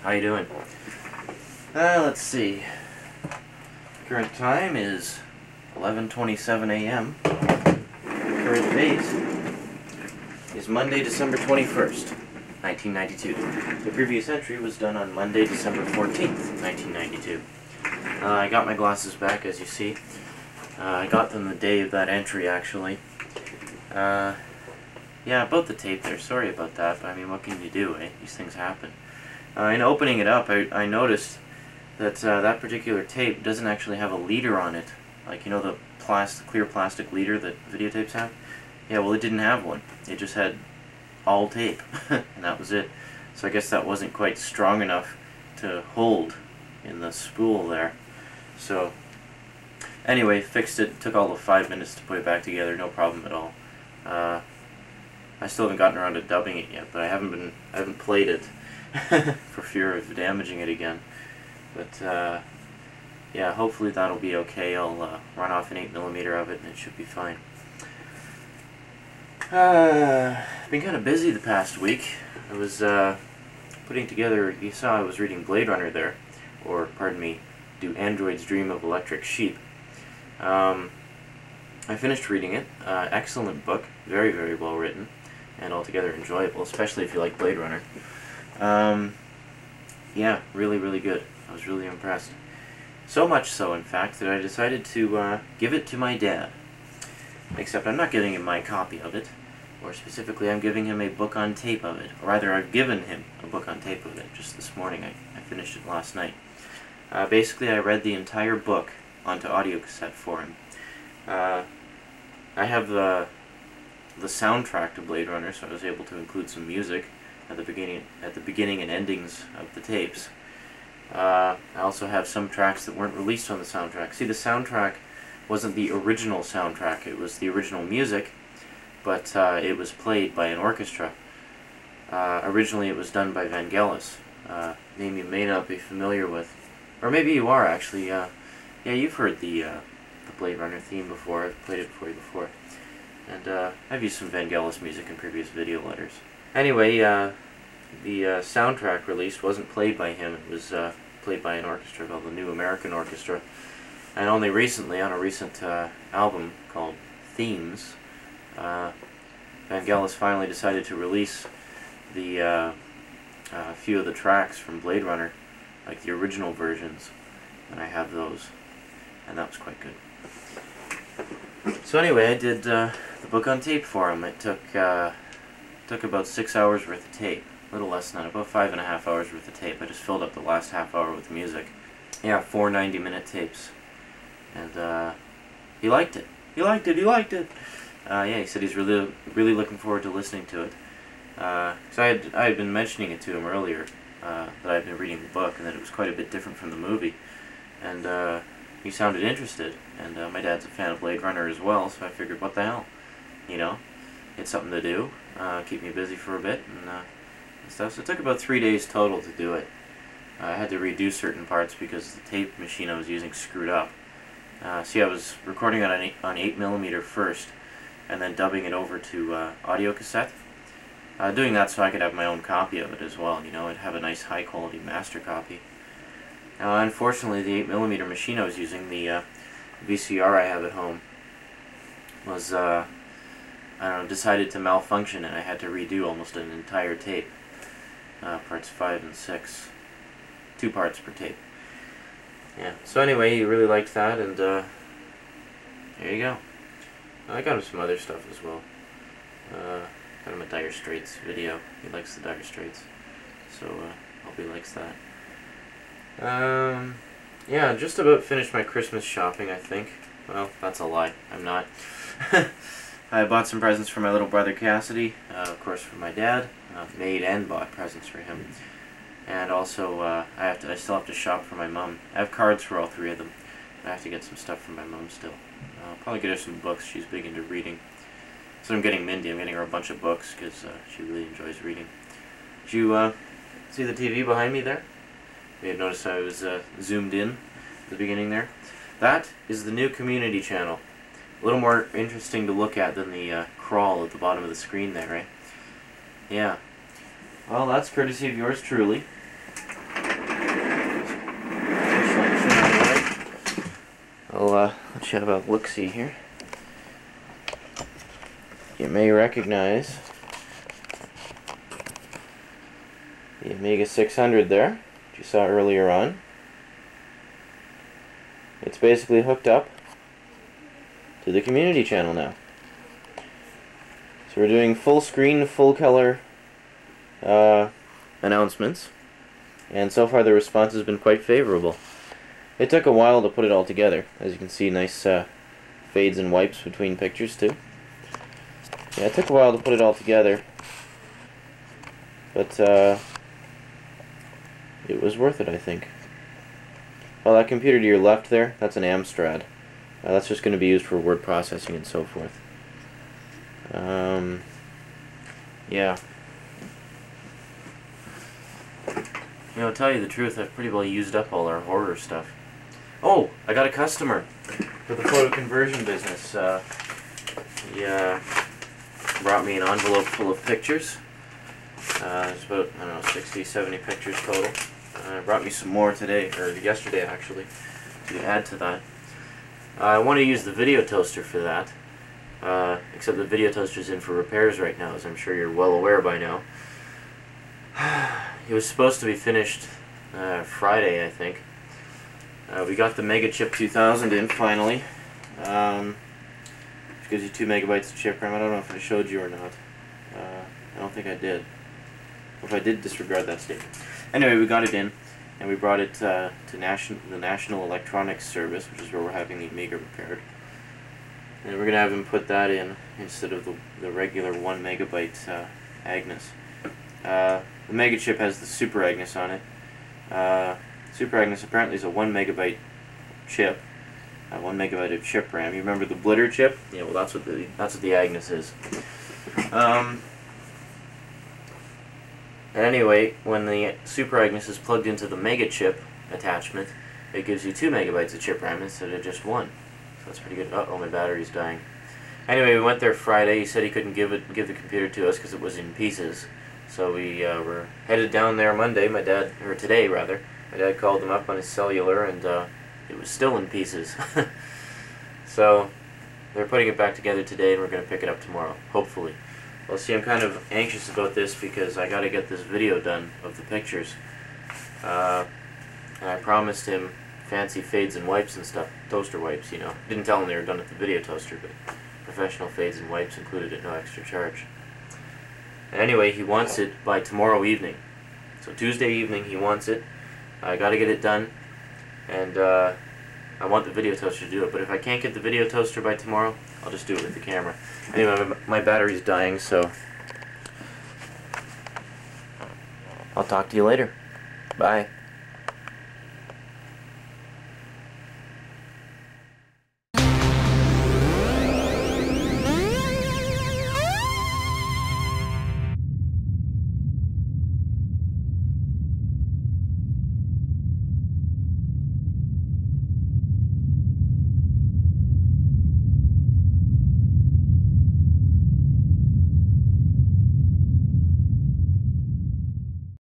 How you doing? Let's see. Current time is 11:27 a.m. Current date is Monday, December 21st, 1992. The previous entry was done on Monday, December 14th, 1992. I got my glasses back, as you see. I got them the day of that entry, actually. Yeah, about the tape there. Sorry about that, but I mean, what can you do, eh? These things happen. In opening it up, I noticed that that particular tape doesn't actually have a leader on it. Like, you know, the clear plastic leader that videotapes have? Yeah, well, it didn't have one. It just had all tape, and that was it. So I guess that wasn't quite strong enough to hold in the spool there. So, anyway, fixed it. Took all of 5 minutes to put it back together. No problem at all. I still haven't gotten around to dubbing it yet, but I haven't played it for fear of damaging it again. But yeah, hopefully that'll be okay. I'll run off an 8mm of it, and it should be fine. Been kind of busy the past week. I was putting together. You saw I was reading Blade Runner there, or pardon me, Do Androids Dream of Electric Sheep? I finished reading it. Excellent book, very, very well written, and altogether enjoyable, especially if you like Blade Runner. Yeah, really, really good. I was really impressed. So much so, in fact, that I decided to give it to my dad. Except I'm not giving him my copy of it, or specifically I'm giving him a book on tape of it. Or rather, I've given him a book on tape of it just this morning. I finished it last night. Basically, I read the entire book onto audio cassette for him. I have the soundtrack to Blade Runner, so I was able to include some music at the beginning and endings of the tapes. I also have some tracks that weren't released on the soundtrack. See, the soundtrack wasn't the original soundtrack. It was the original music, but it was played by an orchestra. Originally, it was done by Vangelis, name you may not be familiar with, or maybe you are actually. Yeah, you've heard the Blade Runner theme before. I've played it for you before. And I've used some Vangelis music in previous video letters. Anyway, the soundtrack released wasn't played by him. It was played by an orchestra called the New American Orchestra. And only recently, on a recent album called Themes, Vangelis finally decided to release the few of the tracks from Blade Runner, like the original versions, and I have those, and that was quite good. So anyway, I did the book on tape for him. It took about 6 hours worth of tape, a little less than that, about 5.5 hours worth of tape. I just filled up the last half hour with music. Yeah, 4 90-minute tapes, and he liked it. He liked it. He liked it. Yeah, he said he's really looking forward to listening to it. So I had been mentioning it to him earlier, that I had been reading the book and that it was quite a bit different from the movie, and he sounded interested. And my dad's a fan of Blade Runner as well, so I figured, what the hell, you know, it's something to do, keep me busy for a bit and stuff. So it took about 3 days total to do it. I had to redo certain parts because the tape machine I was using screwed up. See, I was recording on 8mm first, and then dubbing it over to audio cassette. Doing that so I could have my own copy of it as well, you know, and have a nice high quality master copy. Unfortunately, the 8mm machine I was using, the VCR I have at home, was, I don't know, decided to malfunction, and I had to redo almost an entire tape. Parts 5 and 6. 2 parts per tape. Yeah, so anyway, he really liked that, and there you go. I got him some other stuff as well. Got him a Dire Straits video. He likes the Dire Straits, so hope he likes that. Yeah, just about finished my Christmas shopping, I think. Well, that's a lie. I'm not. I bought some presents for my little brother Cassidy, of course for my dad. Made and bought presents for him. And also, I still have to shop for my mom. I have cards for all 3 of them. I have to get some stuff for my mom still. I'll probably get her some books. She's big into reading. So I'm getting Mindy. I'm getting her a bunch of books because she really enjoys reading. Did you see the TV behind me there? You had noticed I was zoomed in at the beginning there. That is the new community channel. A little more interesting to look at than the crawl at the bottom of the screen there, right? Yeah. Well, that's courtesy of yours truly. Let's have a look-see here. You may recognize the Amiga 600 there, which you saw earlier on. It's basically hooked up to the community channel now. So we're doing full screen, full color announcements, and so far the response has been quite favorable. It took a while to put it all together. As you can see, nice fades and wipes between pictures too. Yeah, it took a while to put it all together, but it was worth it, I think. Well, that computer to your left there, that's an Amstrad. That's just going to be used for word processing and so forth. Yeah. You know, to tell you the truth, I've pretty well used up all our horror stuff. Oh, I got a customer for the photo conversion business. He brought me an envelope full of pictures. There's about, I don't know, 60, 70 pictures total. Brought me some more today, or yesterday actually, to add to that. I want to use the video toaster for that, except the video toaster's in for repairs right now, as I'm sure you're well aware by now. It was supposed to be finished Friday, I think. We got the Mega Chip 2000 in finally, which gives you 2 megabytes of chip RAM. I don't know if I showed you or not. I don't think I did. If I did, disregard that statement. Anyway, we got it in, and we brought it to the National Electronics Service, which is where we're having the Amiga repaired. And we're going to have him put that in instead of the regular 1 megabyte Agnes. The Mega Chip has the Super Agnes on it. Super Agnes apparently is a 1 megabyte chip, 1 megabyte of chip RAM. You remember the Blitter chip? Yeah, well that's what the Agnes is. Anyway, when the Super Agnes is plugged into the Mega Chip attachment, it gives you 2 megabytes of chip RAM instead of just 1. So that's pretty good. Uh-oh, my battery's dying. Anyway, we went there Friday. He said he couldn't give the computer to us because it was in pieces. So we were headed down there Monday. Today rather. My dad called him up on his cellular, and it was still in pieces. So they're putting it back together today, and we're going to pick it up tomorrow, hopefully. Well, see, I'm kind of anxious about this because I got to get this video done of the pictures. And I promised him fancy fades and wipes and stuff, toaster wipes, you know. Didn't tell him they were done at the video toaster, but professional fades and wipes included at no extra charge. And anyway, he wants it by tomorrow evening. So Tuesday evening he wants it. I got to get it done, and I want the video toaster to do it. But if I can't get the video toaster by tomorrow, I'll just do it with the camera. Anyway, my battery's dying, so I'll talk to you later. Bye.